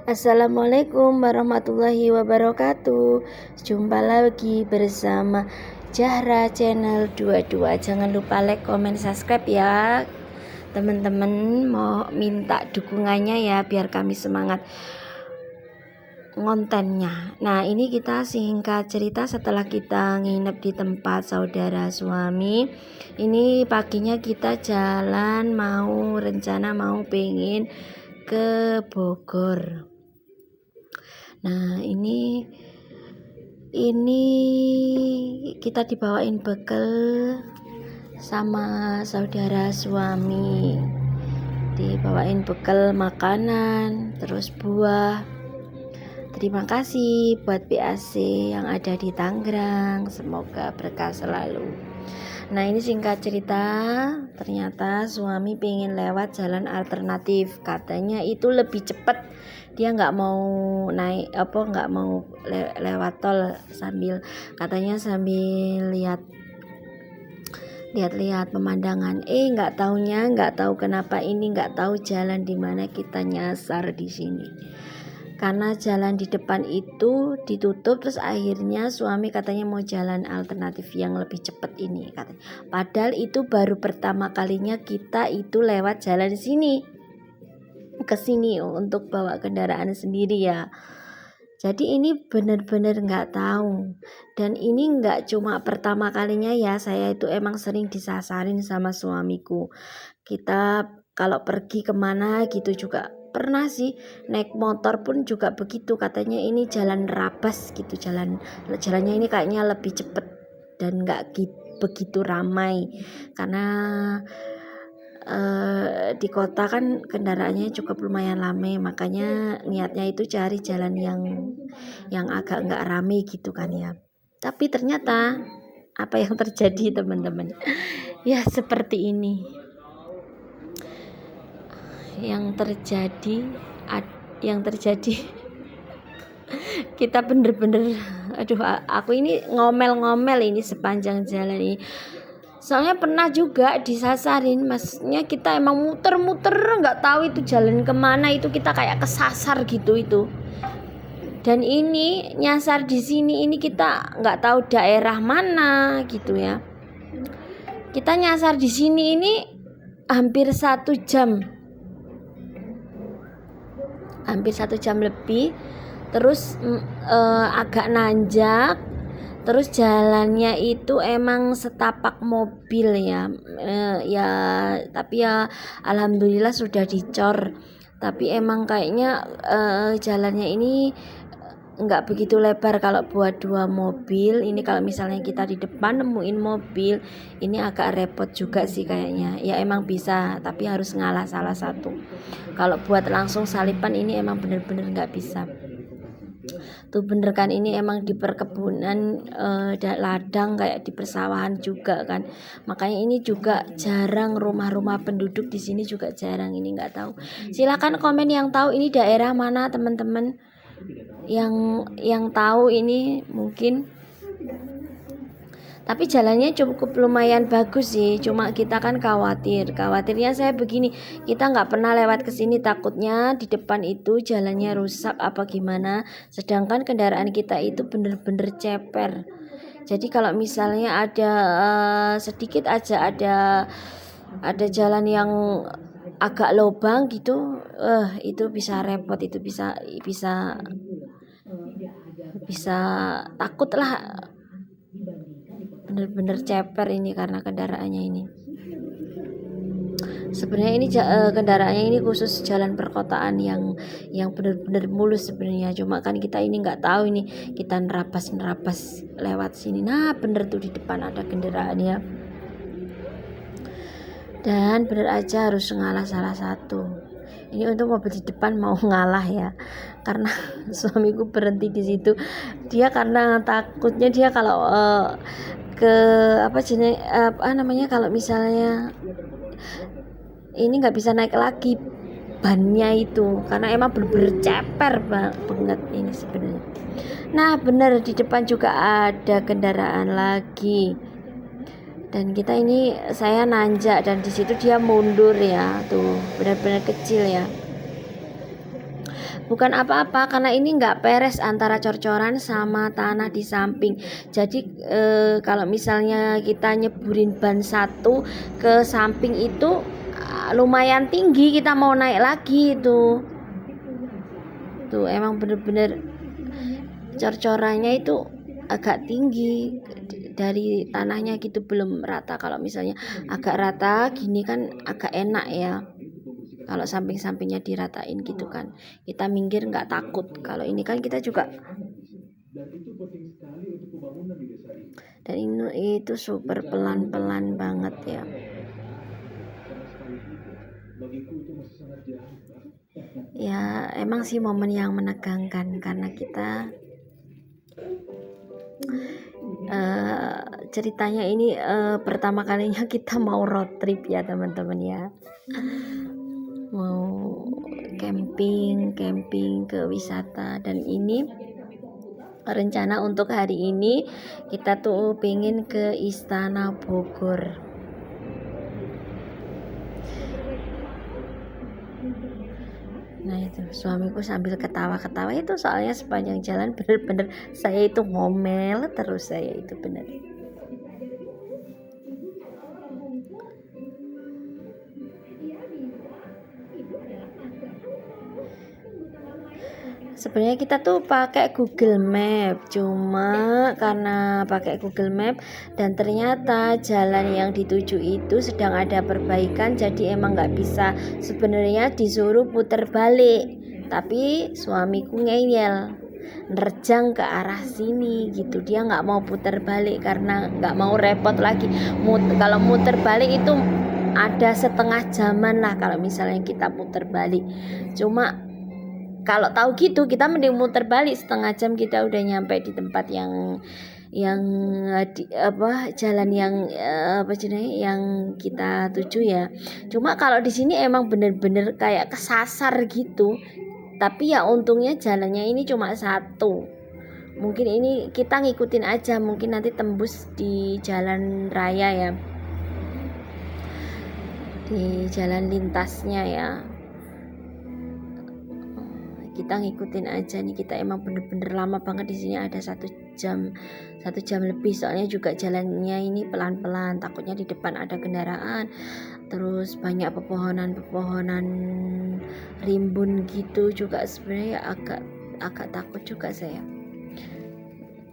Assalamualaikum warahmatullahi wabarakatuh. Jumpa lagi bersama Zahra Channel 22. Jangan lupa like, comment, subscribe ya teman-teman. Mau minta dukungannya ya biar kami semangat kontennya. Nah, ini kita singkat cerita setelah kita nginep di tempat saudara suami. Ini paginya kita jalan, rencana mau pengen ke Bogor. Nah, ini kita dibawain bekal sama saudara suami. Dibawain bekal makanan, terus buah. Terima kasih buat BAC yang ada di Tangerang. Semoga berkah selalu. Nah, ini singkat cerita, ternyata suami pengen lewat jalan alternatif. Katanya itu lebih cepat. Dia nggak mau naik nggak mau lewat tol, katanya sambil lihat pemandangan. Nggak tahu kenapa ini nggak tahu jalan di mana kita nyasar di sini. Karena jalan di depan itu ditutup, terus akhirnya suami katanya mau jalan alternatif yang lebih cepat ini katanya. Padahal itu baru pertama kalinya kita itu lewat jalan sini ke sini untuk bawa kendaraan sendiri ya. Jadi ini benar-benar nggak tahu. Dan ini nggak cuma pertama kalinya ya, saya itu emang sering disasarin sama suamiku. Kita kalau pergi kemana gitu juga pernah sih, naik motor pun juga begitu. Katanya ini jalan Rabas gitu, jalannya ini kayaknya lebih cepet dan nggak begitu ramai karena di kota kan kendaraannya cukup lumayan ramai, makanya niatnya itu cari jalan yang agak nggak ramai gitu kan ya. Tapi ternyata apa yang terjadi teman-teman ya seperti ini. Yang terjadi kita bener-bener aku ini ngomel-ngomel ini sepanjang jalan ini. Soalnya pernah juga disasarin, maksudnya kita emang muter-muter nggak tahu itu jalan kemana, itu kita kayak kesasar gitu itu. Dan ini nyasar di sini ini kita nggak tahu daerah mana gitu ya. Kita nyasar di sini ini hampir 1 jam lebih, terus agak nanjak, terus jalannya itu emang setapak mobil ya, tapi ya alhamdulillah sudah dicor. Tapi emang kayaknya jalannya ini nggak begitu lebar kalau buat 2 mobil. Ini kalau misalnya kita di depan nemuin mobil, ini agak repot juga sih kayaknya. Ya emang bisa, tapi harus ngalah salah satu. Kalau buat langsung salipan ini emang bener-bener nggak bisa. Tuh bener kan, ini emang di perkebunan ladang kayak di persawahan juga kan. Makanya ini juga jarang, rumah-rumah penduduk di sini juga jarang. Ini nggak tahu. Silakan komen yang tahu ini daerah mana teman-teman. Yang tahu ini mungkin. Tapi jalannya cukup lumayan bagus sih, cuma kita kan khawatirnya saya begini, kita nggak pernah lewat ke sini, takutnya di depan itu jalannya rusak apa gimana, sedangkan kendaraan kita itu bener-bener ceper. Jadi kalau misalnya ada sedikit aja ada jalan yang agak lubang gitu, itu bisa repot, itu bisa takut lah, bener-bener ceper ini karena kendaraannya ini. Sebenarnya ini kendaraannya ini khusus jalan perkotaan yang bener-bener mulus sebenarnya, cuma kan kita ini nggak tahu, ini kita nerabas lewat sini. Nah bener tuh di depan ada kendaraan ya, dan bener aja harus ngalah salah satu. Ini untuk mobil di depan mau ngalah ya, karena suamiku berhenti di situ. Dia karena takutnya dia kalau kalau misalnya ini nggak bisa naik lagi bannya itu, karena emang bener-bener ceper banget ini sebenarnya. Nah bener di depan juga ada kendaraan lagi, dan kita ini saya nanjak dan di situ dia mundur ya, tuh benar-benar kecil ya. bukan apa-apa karena ini nggak peres antara cor-coran sama tanah di samping. Jadi kalau misalnya kita nyeburin ban satu ke samping itu lumayan tinggi, kita mau naik lagi itu tuh emang bener-bener cor-corannya itu agak tinggi dari tanahnya gitu, belum rata. Kalau misalnya agak rata gini kan agak enak ya, kalau samping-sampingnya diratain gitu kan kita minggir nggak takut. Kalau ini kan kita juga, dan ini itu super pelan-pelan banget ya. Ya emang sih momen yang menegangkan karena kita ceritanya ini pertama kalinya kita mau road trip ya teman-teman ya, mau camping ke wisata. Dan ini rencana untuk hari ini kita tuh pengen ke Istana Bogor. Nah itu suamiku sambil ketawa-ketawa itu, soalnya sepanjang jalan bener-bener saya itu ngomel terus, saya itu bener. Sebenarnya kita tuh pakai Google Map, cuma karena pakai Google Map dan ternyata jalan yang dituju itu sedang ada perbaikan, jadi emang nggak bisa, sebenarnya disuruh puter balik, tapi suamiku ngeyel nerjang ke arah sini gitu, dia nggak mau puter balik karena nggak mau repot lagi. Kalau muter balik itu ada setengah jaman lah kalau misalnya kita puter balik. Cuma kalau tahu gitu kita mending muter balik, setengah jam kita udah nyampe di tempat yang jalan yang yang kita tuju ya. Cuma kalau di sini emang bener-bener kayak kesasar gitu, tapi ya untungnya jalannya ini cuma satu. Mungkin ini kita ngikutin aja, mungkin nanti tembus di jalan raya ya, di jalan lintasnya ya, kita ngikutin aja nih. Kita emang bener-bener lama banget di sini, ada 1 jam lebih, soalnya juga jalannya ini pelan-pelan, takutnya di depan ada kendaraan, terus banyak pepohonan rimbun gitu juga. Sebenarnya agak takut juga saya,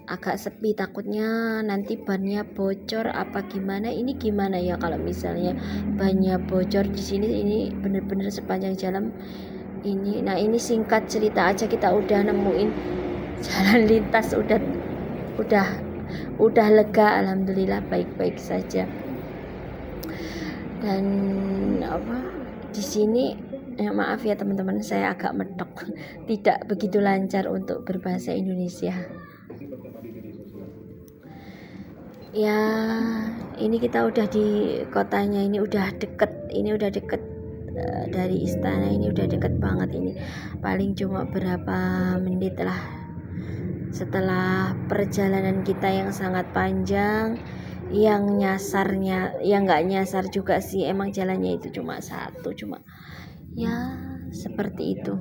agak sepi, takutnya nanti bannya bocor apa gimana. Ini gimana ya kalau misalnya bannya bocor di sini, ini bener-bener sepanjang jalan ini. Nah ini singkat cerita aja, kita udah nemuin jalan lintas, udah lega, alhamdulillah baik-baik saja. Dan di sini maaf ya teman-teman, saya agak medok, tidak begitu lancar untuk berbahasa Indonesia ya. Ini kita udah di kotanya, ini udah deket dari istana, ini udah deket banget. Ini paling cuma berapa menit lah setelah perjalanan kita yang sangat panjang, yang nyasarnya yang nggak nyasar juga sih, emang jalannya itu cuma satu, cuma ya seperti itu.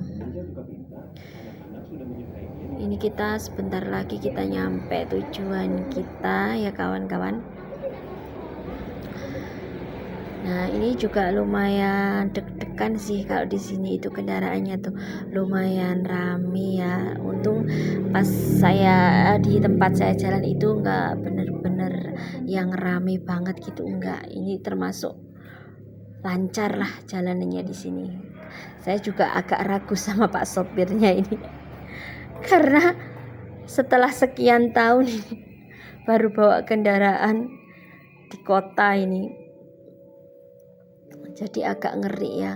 Ini kita sebentar lagi kita nyampe tujuan kita ya kawan-kawan. Nah ini juga lumayan deg-degan sih, kalau di sini itu kendaraannya tuh lumayan rame ya. Untung pas saya di tempat saya jalan itu nggak bener-bener yang rame banget gitu, enggak. Ini termasuk lancar lah jalanannya di sini. Saya juga agak ragu sama pak sopirnya ini karena setelah sekian tahun ini baru bawa kendaraan di kota ini, jadi agak ngeri ya.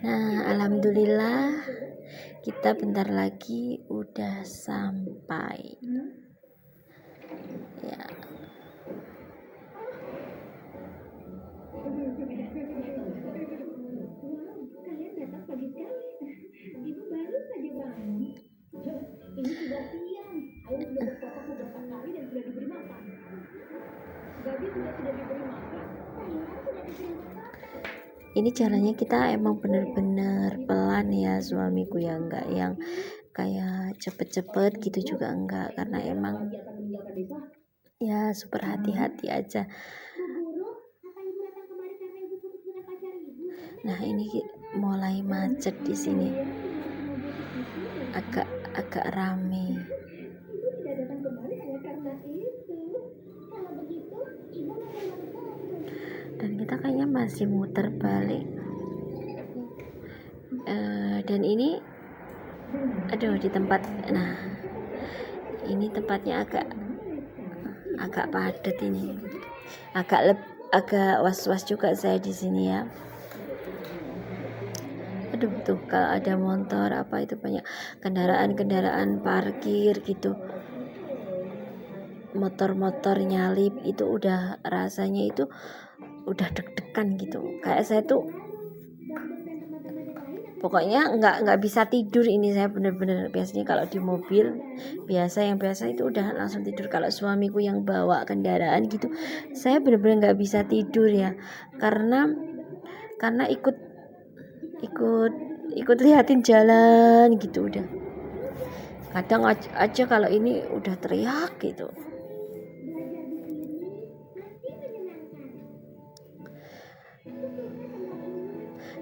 Nah alhamdulillah kita bentar lagi udah sampai ya. Ini caranya kita emang bener-bener pelan ya suamiku ya, enggak yang kayak cepet-cepet gitu juga enggak, karena emang ya super hati-hati aja. Nah ini mulai macet di sini, agak rame. Dan kita kayaknya masih muter balik. Dan ini di tempat, nah ini tempatnya agak padat ini, agak was-was juga saya di sini ya. Tuh kalau ada motor apa itu banyak kendaraan parkir gitu, motor nyalip, itu udah rasanya itu udah deg-degan gitu. Kayak saya tuh pokoknya nggak bisa tidur ini, saya bener-bener. Biasanya kalau di mobil yang biasa itu udah langsung tidur. Kalau suamiku yang bawa kendaraan gitu, saya bener-bener nggak bisa tidur ya, karena ikut liatin jalan gitu. Udah kadang aja kalau ini udah teriak gitu.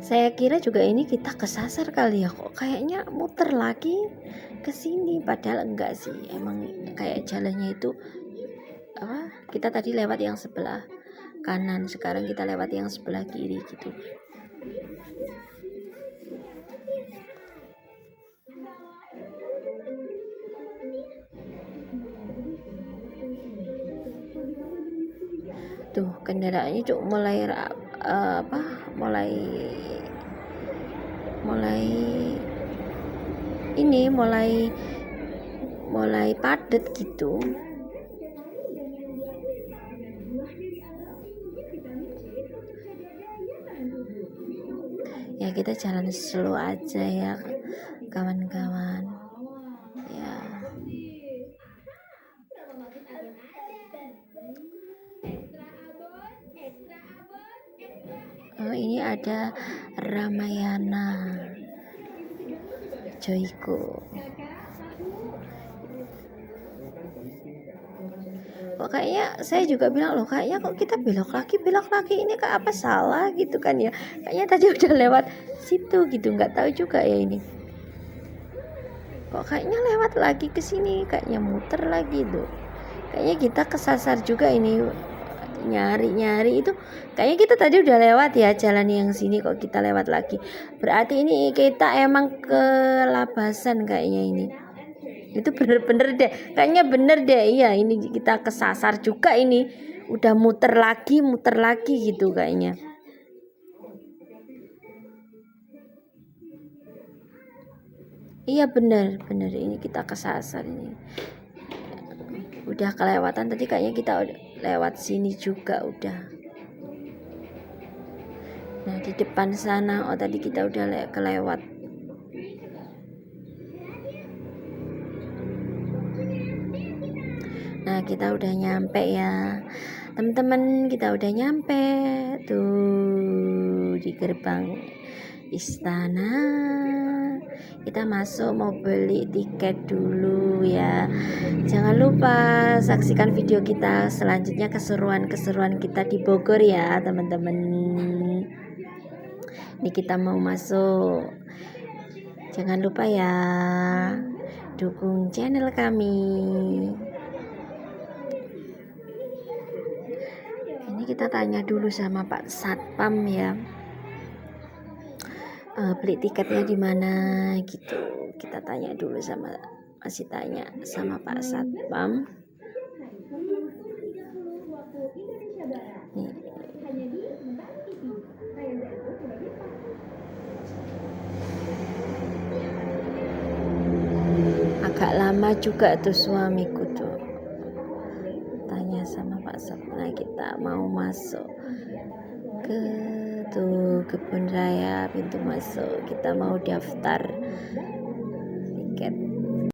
Saya kira juga ini kita kesasar kali ya, kok kayaknya muter lagi ke sini, padahal enggak sih. Emang kayak jalannya itu kita tadi lewat yang sebelah kanan, sekarang kita lewat yang sebelah kiri gitu. Tuh kendaraannya tuh mulai padat gitu. Ya kita jalan slow aja ya kawan-kawan ya. Ini ada Ramayana Joyko. Kok kayaknya saya juga bilang loh, kayaknya kok kita belok lagi ini kayak apa salah gitu kan ya, kayaknya tadi udah lewat situ gitu, nggak tahu juga ya ini kok kayaknya lewat lagi ke sini, kayaknya muter lagi tuh. Kayaknya kita kesasar juga ini, nyari itu. Kayaknya kita tadi udah lewat ya jalan yang sini, kok kita lewat lagi. Berarti ini kita emang kelabasan kayaknya ini. Itu bener-bener deh, kayaknya bener deh. Iya ini kita kesasar juga ini, udah muter lagi gitu kayaknya. Iya bener ini kita kesasar ini, udah kelewatan tadi, kayaknya kita udah lewat sini juga udah. Nah di depan sana tadi kita udah kelewat. Nah kita udah nyampe ya teman-teman, kita udah nyampe tuh di gerbang istana. Kita masuk, mau beli tiket dulu ya. Jangan lupa saksikan video kita selanjutnya, keseruan kita di Bogor ya teman-teman. Ini kita mau masuk, jangan lupa ya dukung channel kami. Ini kita tanya dulu sama Pak Satpam ya, beli tiketnya di mana gitu. Kita tanya dulu masih tanya sama Pak Satpam. Nih. Agak lama juga tuh suamiku tuh tanya sama Pak Satpam. Nah kita mau masuk ke kebun raya, pintu masuk, kita mau daftar